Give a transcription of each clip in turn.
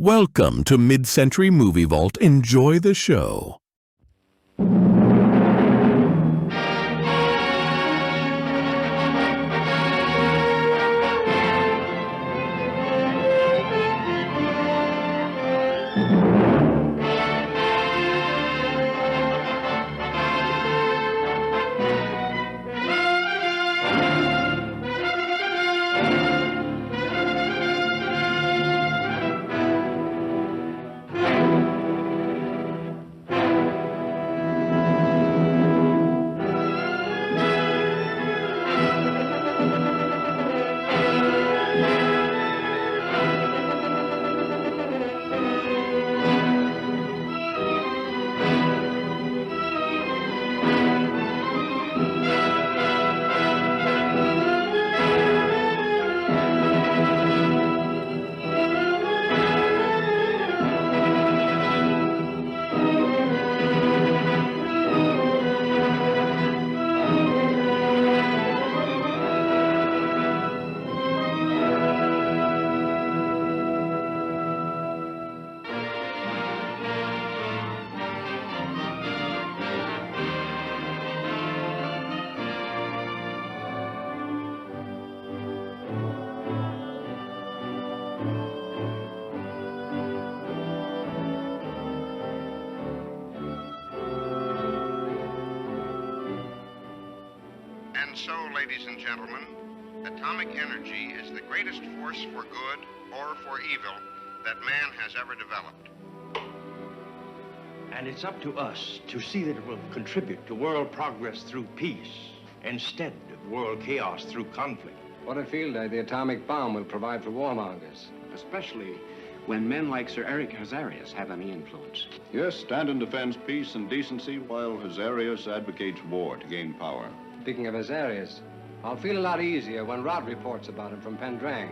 Welcome to Mid-Century Movie Vault. Enjoy the show. And so, ladies and gentlemen, atomic energy is the greatest force for good or for evil that man has ever developed. And it's up to us to see that it will contribute to world progress through peace instead of world chaos through conflict. What a field day the atomic bomb will provide for warmongers. Especially when men like Sir Eric Hazarias have any influence. Yes, Stanton defends peace and decency while Hazarias advocates war to gain power. Speaking of Hazarias, I'll feel a lot easier when Rod reports about him from Pendrang.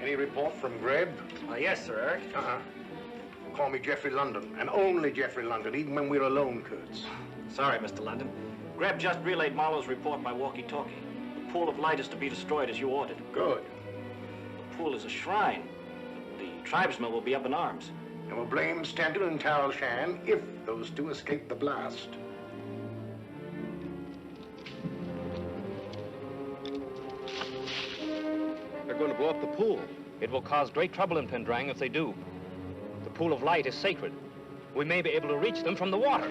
Any report from Greb? Yes, Sir Eric. Call me Jeffrey London, and only Jeffrey London, even when we're alone, Kurtz. Sorry, Mr. London. Greb just relayed Marlowe's report by walkie-talkie. The pool of light is to be destroyed as you ordered. Good. The pool is a shrine. The tribesmen will be up in arms. And we'll blame Stanton and Tal Shan if those two escape the blast. They're going to blow up the pool. It will cause great trouble in Pendrang if they do. The pool of light is sacred. We may be able to reach them from the water.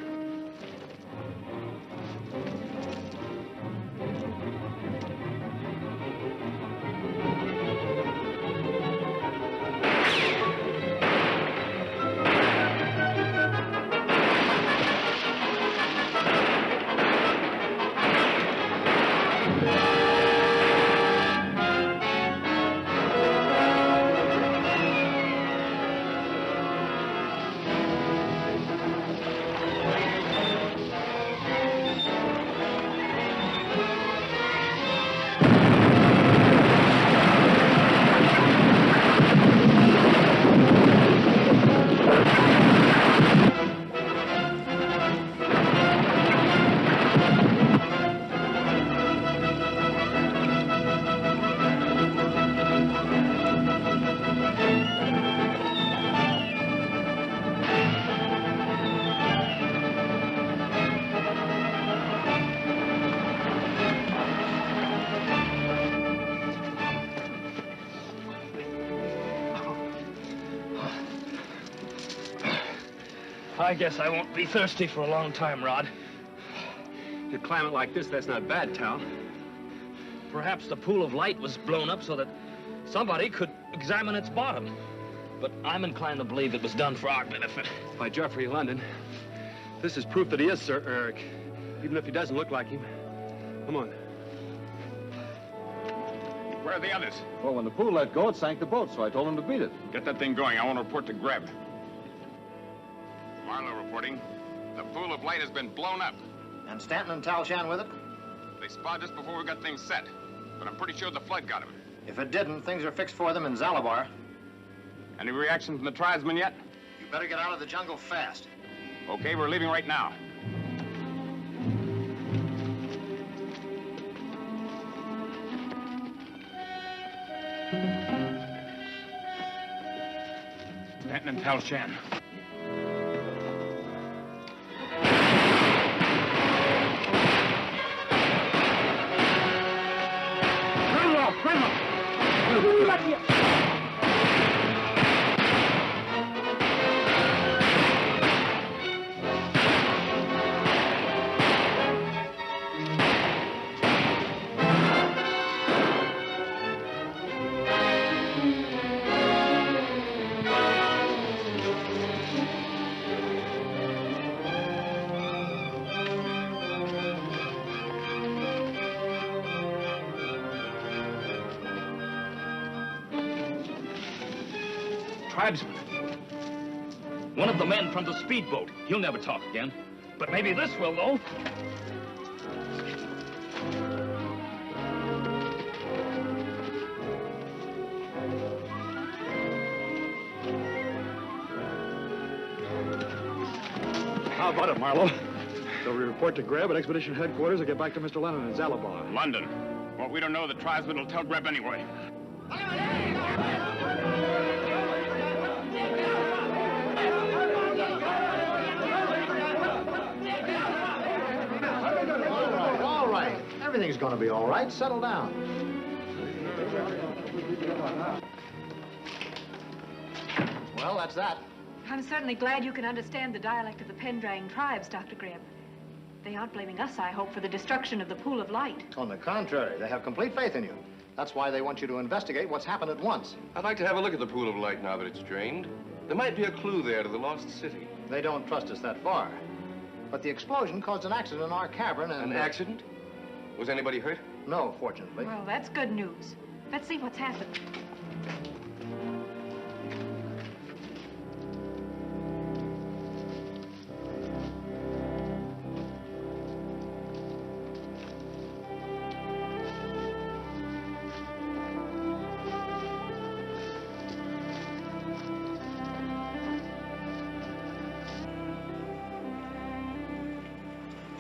I guess I won't be thirsty for a long time, Rod. In a climate like this, that's not bad, Tal. Perhaps the pool of light was blown up so that somebody could examine its bottom. But I'm inclined to believe it was done for our benefit. By Jeffrey London, this is proof that he is Sir Eric, even if he doesn't look like him. Come on. Where are the others? Well, when the pool let go, it sank the boat, so I told him to beat it. Get that thing going. I want to report to Greb. Marlowe reporting. The pool of light has been blown up. And Stanton and Tal Shan with it? They spotted us before we got things set, but I'm pretty sure the flood got them. If it didn't, things are fixed for them in Zalabar. Any reaction from the tribesmen yet? You better get out of the jungle fast. Okay, we're leaving right now. Stanton and Tal Shan. Tribesman. One of the men from the speedboat. He'll never talk again. But maybe this will, though. How about it, Marlowe? So we report to Greb at Expedition Headquarters and get back to Mr. Lennon in Zalabar. London. What we don't know, the tribesmen will tell Greb anyway. All right. Everything's going to be all right. Settle down. Well, that's that. I'm certainly glad you can understand the dialect of the Pendrang tribes, Dr. Greb. They aren't blaming us, I hope, for the destruction of the pool of light. On the contrary, they have complete faith in you. That's why they want you to investigate what's happened at once. I'd like to have a look at the pool of light now that it's drained. There might be a clue there to the lost city. They don't trust us that far. But the explosion caused an accident in our cavern and... An accident? Was anybody hurt? No, fortunately. Well, that's good news. Let's see what's happened.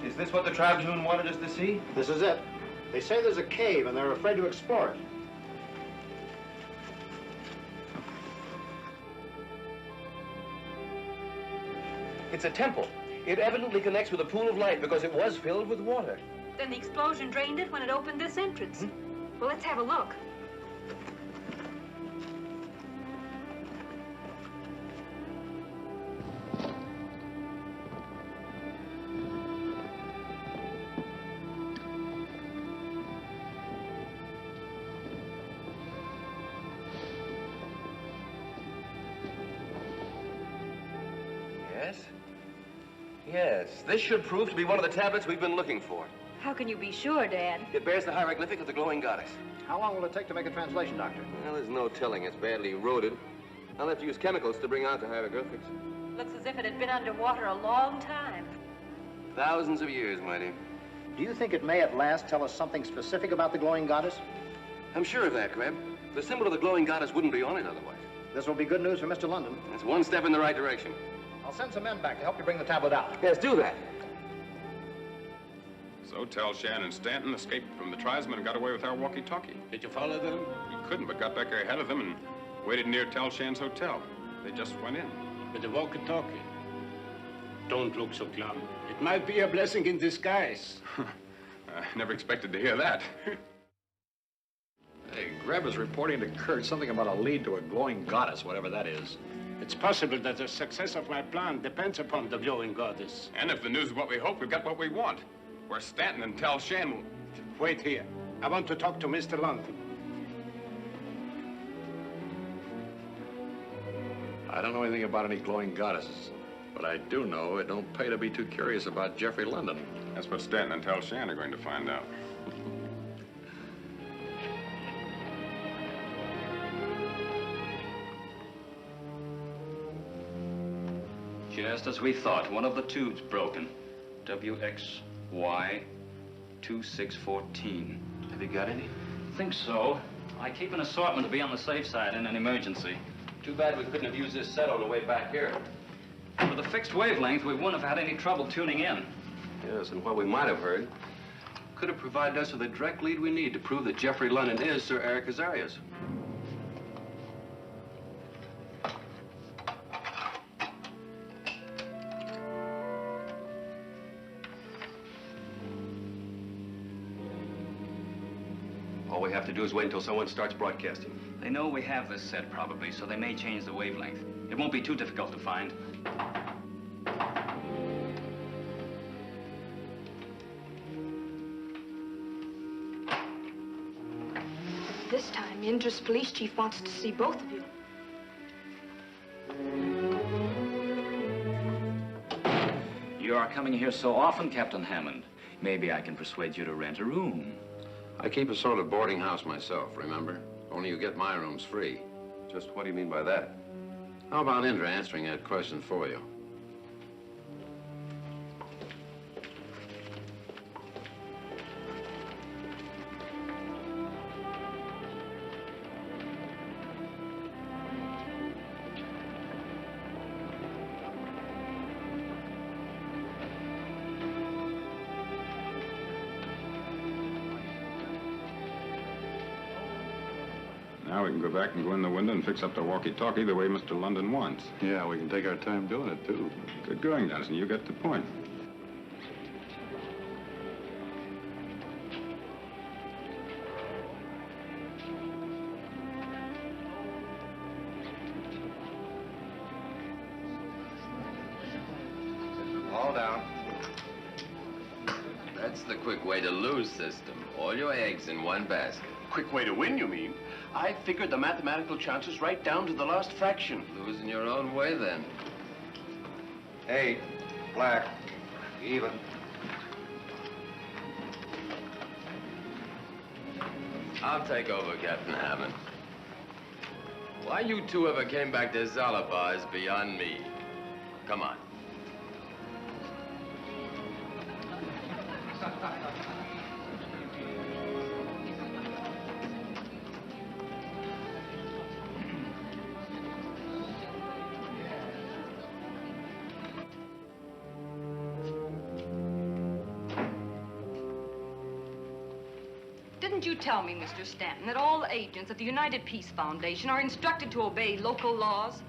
Is this what the tribesmen wanted us to see? This is it. They say there's a cave and they're afraid to explore it. It's a temple. It evidently connects with a pool of light because it was filled with water. Then the explosion drained it when it opened this entrance. Well, let's have a look. Yes, this should prove to be one of the tablets we've been looking for. How can you be sure, Dad? It bears the hieroglyphic of the glowing goddess. How long will it take to make a translation, Doctor? Well, there's no telling. It's badly eroded. I'll have to use chemicals to bring out the hieroglyphics. Looks as if it had been underwater a long time. Thousands of years, my dear. Do you think it may at last tell us something specific about the glowing goddess? I'm sure of that, Greb. The symbol of the glowing goddess wouldn't be on it otherwise. This will be good news for Mr. London. That's one step in the right direction. I'll send some men back to help you bring the tablet out. Yes, do that. So Tal Shan and Stanton escaped from the tribesmen and got away with our walkie-talkie. Did you follow them? We couldn't, but got back ahead of them and waited near Tal Shan's hotel. They just went in. With the walkie-talkie? Don't look so glum. It might be a blessing in disguise. I never expected to hear that. Hey, Greb is reporting to Kurt something about a lead to a glowing goddess, whatever that is. It's possible that the success of my plan depends upon the glowing goddess. And if the news is what we hope, we've got what we want. Where Stanton and Tal Shan will... Wait here. I want to talk to Mr. London. I don't know anything about any glowing goddesses, but I do know it don't pay to be too curious about Jeffrey London. That's what Stanton and Tal Shan are going to find out. Just as we thought, one of the tubes broken. WX Y2614. Have you got any? Think so. I keep an assortment to be on the safe side in an emergency. Too bad we couldn't have used this set on the way back here. With a fixed wavelength, we wouldn't have had any trouble tuning in. Yes, and what we might have heard could have provided us with a direct lead we need to prove that Jeffrey London is Sir Eric Hazarias. All we have to do is wait until someone starts broadcasting. They know we have this set, probably, so they may change the wavelength. It won't be too difficult to find. This time, the Interest Police Chief wants to see both of you. You are coming here so often, Captain Hammond. Maybe I can persuade you to rent a room. I keep a sort of boarding house myself, remember? Only you get my rooms free. Just what do you mean by that? How about Indra answering that question for you? Now we can go back and go in the window and fix up the walkie-talkie the way Mr. London wants. Yeah, we can take our time doing it, too. Good going, Dennison. You get the point. All down. That's the quick way to lose system. All your eggs in one basket. Quick way to win, you mean? I figured the mathematical chances right down to the last fraction. Losing your own way, then. Hey, black, even. I'll take over, Captain Hammond. Why you two ever came back to Zalaba is beyond me. Come on. Didn't you tell me, Mr. Stanton, that all agents at the United Peace Foundation are instructed to obey local laws?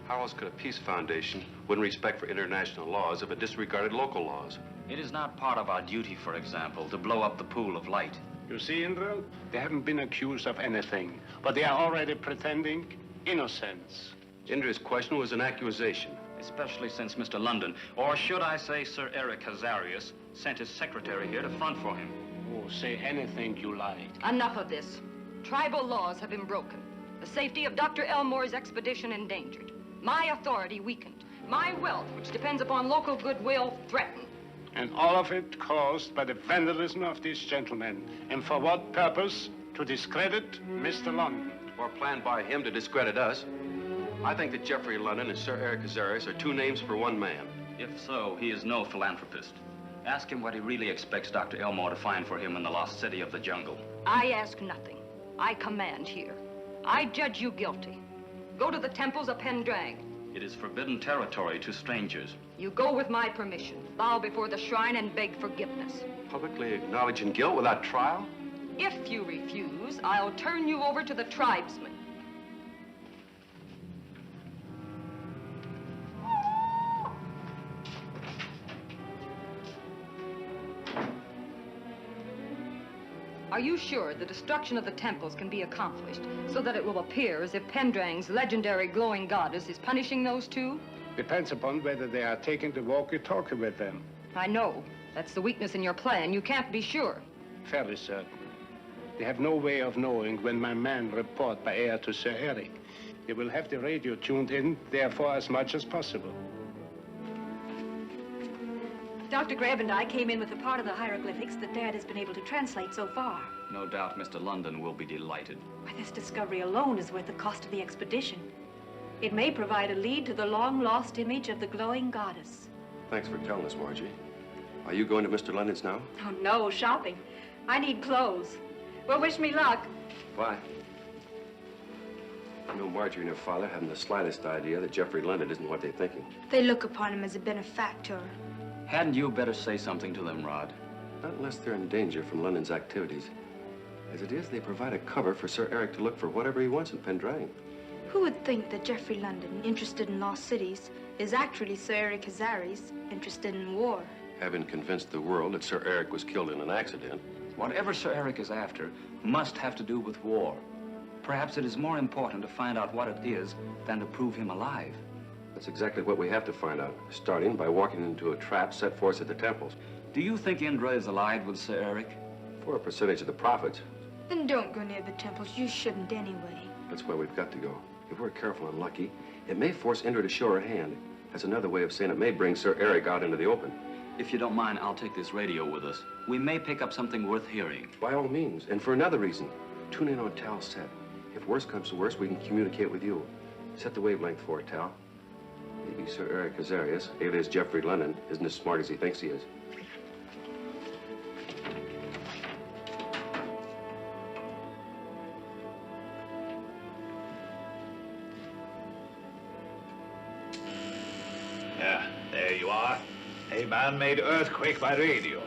How else could a peace foundation win respect for international laws if it disregarded local laws? It is not part of our duty, for example, to blow up the pool of light. You see, Indra, they haven't been accused of anything, but they are already pretending innocence. Indra's question was an accusation. Especially since Mr. London, or should I say Sir Eric Hazarias, sent his secretary here to front for him. Oh, say anything you like. Enough of this. Tribal laws have been broken. The safety of Dr. Elmore's expedition endangered. My authority weakened. My wealth, which depends upon local goodwill, threatened. And all of it caused by the vandalism of these gentlemen. And for what purpose? To discredit Mr. London. Or planned by him to discredit us. I think that Jeffrey London and Sir Eric Hazarias are two names for one man. If so, he is no philanthropist. Ask him what he really expects Dr. Elmore to find for him in the lost city of the jungle. I ask nothing. I command here. I judge you guilty. Go to the temples of Pendrang. It is forbidden territory to strangers. You go with my permission. Bow before the shrine and beg forgiveness. Publicly acknowledging guilt without trial? If you refuse, I'll turn you over to the tribesmen. Are you sure the destruction of the temples can be accomplished so that it will appear as if Pendrang's legendary glowing goddess is punishing those two? Depends upon whether they are taking the walkie-talkie with them. I know. That's the weakness in your plan. You can't be sure. Fairly certain. They have no way of knowing when my men report by air to Sir Eric. They will have the radio tuned in, therefore, as much as possible. Dr. Greb and I came in with the part of the hieroglyphics that Dad has been able to translate so far. No doubt Mr. London will be delighted. Why, this discovery alone is worth the cost of the expedition. It may provide a lead to the long-lost image of the glowing goddess. Thanks for telling us, Margie. Are you going to Mr. London's now? Oh, no, shopping. I need clothes. Well, wish me luck. Why? I know Marjorie and her father haven't the slightest idea that Jeffrey London isn't what they're thinking. They look upon him as a benefactor. Hadn't you better say something to them, Rod? Not unless they're in danger from London's activities. As it is, they provide a cover for Sir Eric to look for whatever he wants in Pendrang. Who would think that Jeffrey London, interested in lost cities, is actually Sir Eric Hazarias, interested in war? Having convinced the world that Sir Eric was killed in an accident. Whatever Sir Eric is after must have to do with war. Perhaps it is more important to find out what it is than to prove him alive. That's exactly what we have to find out, starting by walking into a trap set for us at the temples. Do you think Indra is allied with Sir Eric? For a percentage of the profits. Then don't go near the temples. You shouldn't anyway. That's where we've got to go. If we're careful and lucky, it may force Indra to show her hand. That's another way of saying it may bring Sir Eric out into the open. If you don't mind, I'll take this radio with us. We may pick up something worth hearing. By all means, and for another reason. Tune in on Tal's set. If worse comes to worse, we can communicate with you. Set the wavelength for it, Tal. Maybe Sir Eric Hazarias, alias Jeffrey London, isn't as smart as he thinks he is. Yeah, there you are. A man-made earthquake by radio.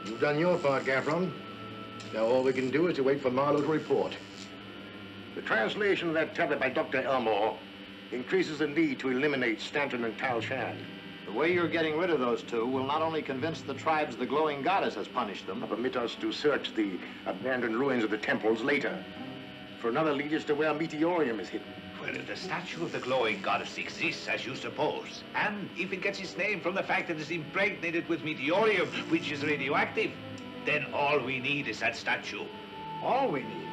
You've done your part, Gaffron. Now all we can do is to wait for Marlowe to report. The translation of that tablet by Dr. Elmore increases the need to eliminate Stanton and Tal Shan. The way you're getting rid of those two will not only convince the tribes the glowing goddess has punished them, but permit us to search the abandoned ruins of the temples later. For another lead is to where Meteorium is hidden. Well, if the statue of the glowing goddess exists, as you suppose, and if it gets its name from the fact that it's impregnated with Meteorium, which is radioactive, then all we need is that statue. All we need.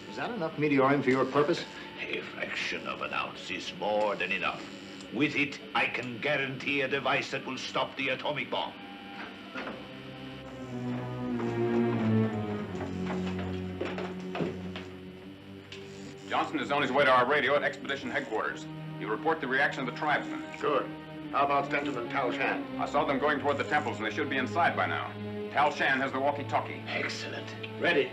Is that enough Meteorium for your purpose? A fraction of an ounce is more than enough. With it, I can guarantee a device that will stop the atomic bomb. Johnson is on his way to our radio at Expedition Headquarters. You report the reaction of the tribesmen. Good. How about Stanton and Tal Shan? I saw them going toward the temples, and they should be inside by now. Tal Shan has the walkie-talkie. Excellent. Ready.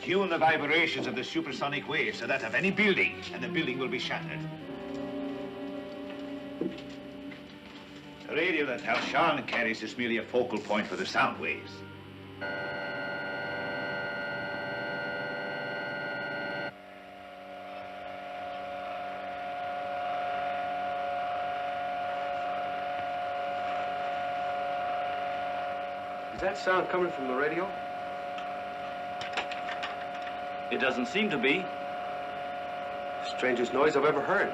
Tune the vibrations of the supersonic wave so that of any building, and the building will be shattered. The radio that Tal Shan carries is merely a focal point for the sound waves. Is that sound coming from the radio? It doesn't seem to be. Strangest noise I've ever heard.